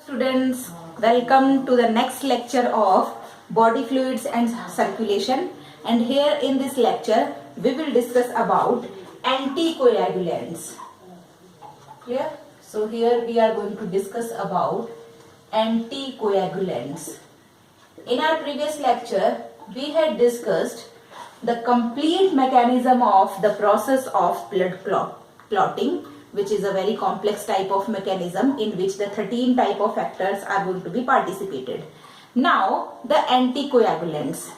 Students, welcome to the next lecture of body fluids and circulation. And here in this lecture we will discuss about anticoagulants. Clear? So here we are going to discuss about anticoagulants. In our previous lecture we had discussed the complete mechanism of the process of blood clotting, which is a very complex type of mechanism in which the 13 type of factors are going to be participated. Now the anticoagulants.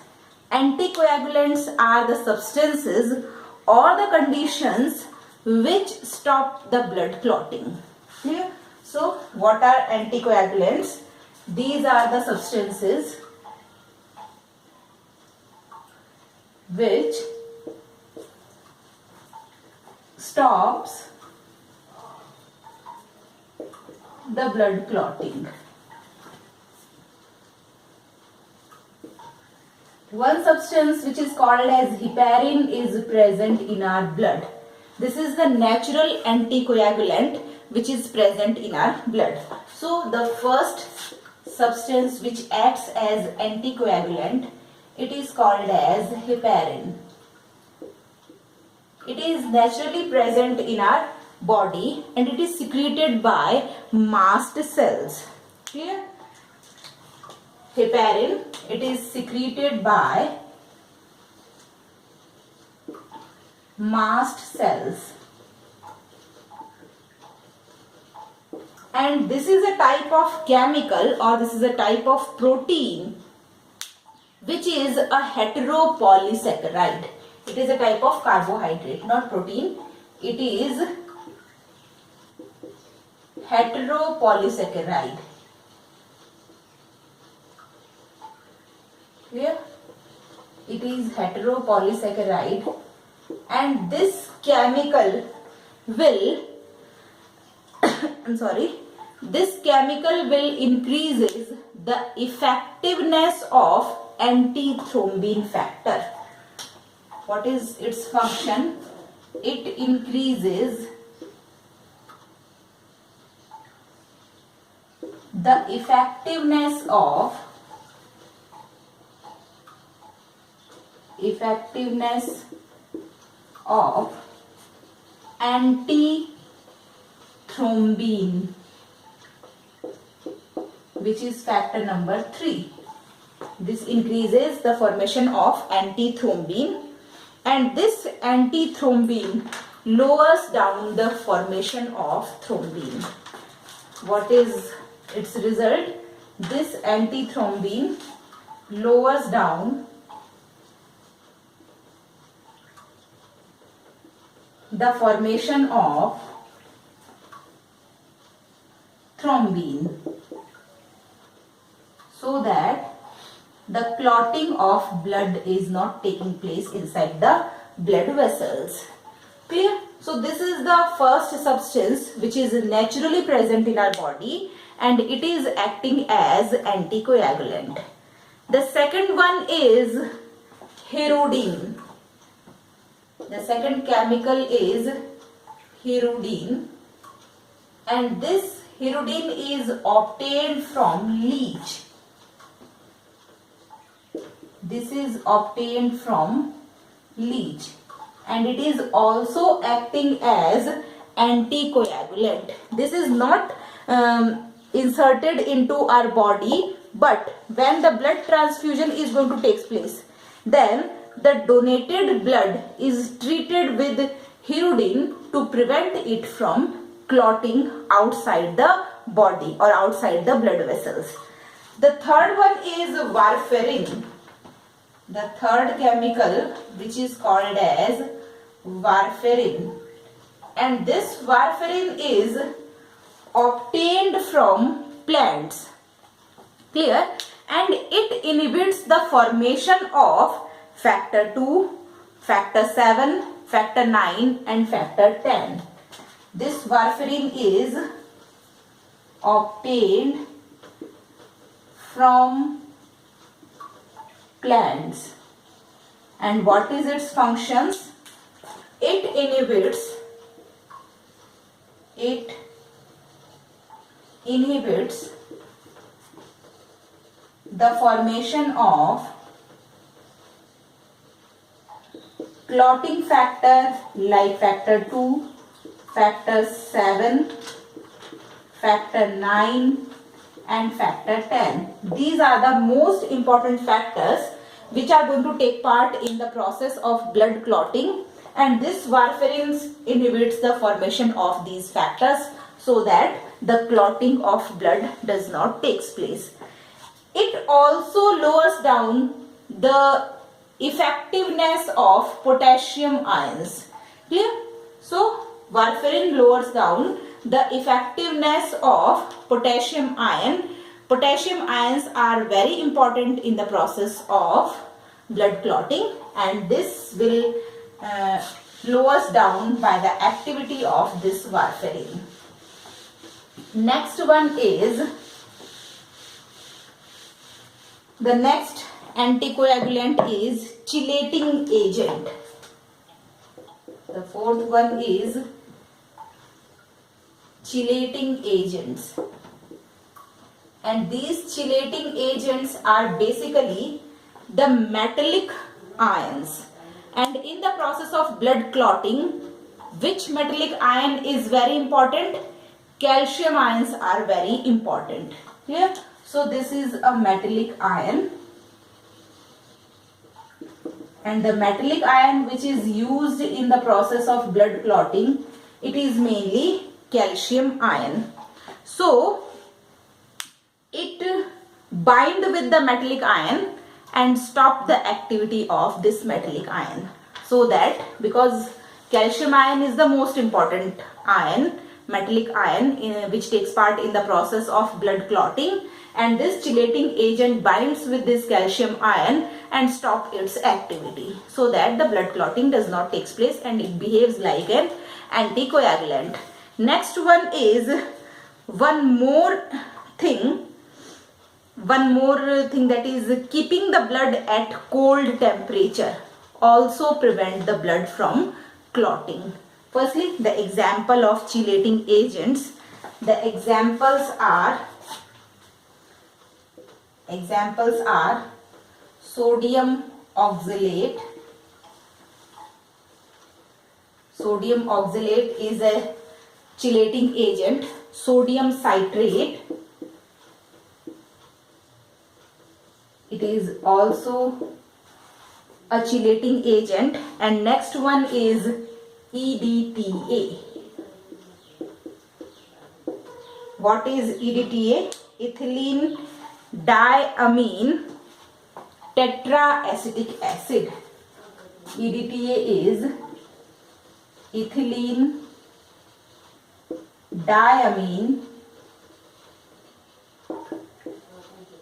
Anticoagulants are the substances or the conditions which stop the blood clotting. Clear? So what are anticoagulants? These are the substances which stops the blood clotting. One substance which is called as heparin is present in our blood. This is the natural anticoagulant which is present in our blood. So the first substance which acts as anticoagulant, it is called as heparin. It is naturally present in our body and it is secreted by mast cells. Clear? Heparin, it is secreted by mast cells. And this is a type of chemical or this is a type of protein which is a heteropolysaccharide. It is a type of carbohydrate, not protein. It is heteropolysaccharide. Clear? It is heteropolysaccharide, and this chemical will this chemical will increases the effectiveness of antithrombin factor. What is its function? It increases the effectiveness of antithrombin, which is factor number 3. This increases the formation of antithrombin, and this antithrombin lowers down the formation of thrombin. What is its result? This antithrombin lowers down the formation of thrombin so that the clotting of blood is not taking place inside the blood vessels. Clear? So this is the first substance which is naturally present in our body and it is acting as anticoagulant. The second one is hirudin. The second chemical is hirudin, and this hirudin is obtained from leech. This is obtained from leech and it is also acting as anticoagulant. This is not inserted into our body, but when the blood transfusion is going to take place, then the donated blood is treated with hirudin to prevent it from clotting outside the body or outside the blood vessels. The third one is warfarin. The third chemical which is called as warfarin, and this warfarin is obtained from plants. Clear? And it inhibits the formation of factor 2, factor 7, factor 9 and factor 10. This warfarin is obtained from plants. And what is its functions? It inhibits the formation of clotting factors like factor 2, factor 7, factor 9 and factor 10. These are the most important factors which are going to take part in the process of blood clotting, and this warfarin inhibits the formation of these factors so that the clotting of blood does not take place. It also lowers down the effectiveness of potassium ions. Clear? So warfarin lowers down the effectiveness of potassium ion. Potassium ions are very important in the process of blood clotting, and this will lowers down by the activity of this warfarin. Next one is, the next anticoagulant is chelating agent. The fourth one is chelating agents, and these chelating agents are basically the metallic ions, and in the process of blood clotting, which metallic ion is very important? Calcium ions are very important. Clear? So this is a metallic ion, and the metallic ion which is used in the process of blood clotting, it is mainly calcium ion. So it bind with the metallic ion and stop the activity of this metallic ion, so that, because calcium ion is the most important ion, metallic ion, which takes part in the process of blood clotting, and this chelating agent binds with this calcium ion and stop its activity, so that the blood clotting does not take place and it behaves like an anticoagulant. Next one is one more thing that is keeping the blood at cold temperature also prevent the blood from clotting. Firstly, the example of chelating agents. The examples are sodium oxalate. Sodium oxalate is a chelating agent. Sodium citrate, it is also a chelating agent. And next one is EDTA. What is EDTA? Ethylene diamine tetraacetic acid. EDTA is ethylene diamine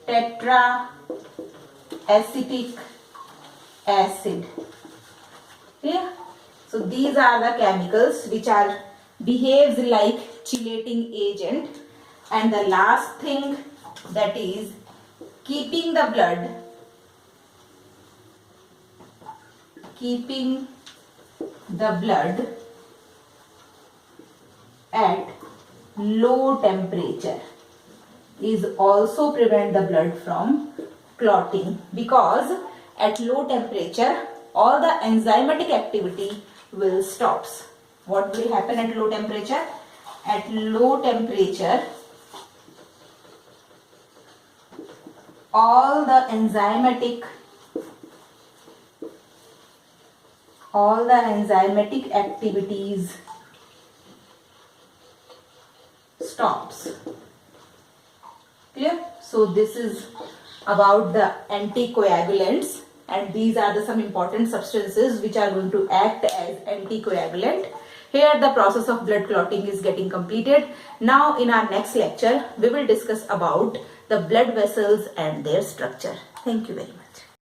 tetraacetic acid. Yeah. So these are the chemicals which are behaves like chelating agent. And the last thing, that is keeping the blood at low temperature is also prevent the blood from clotting, because at low temperature all the enzymatic activity will stops. What will happen at low temperature? At low temperature all the enzymatic activities stops. Clear? So this is about the anticoagulants, and these are some important substances which are going to act as anticoagulant. Here the process of blood clotting is getting completed. Now in our next lecture we will discuss about the blood vessels and their structure. Thank you very much.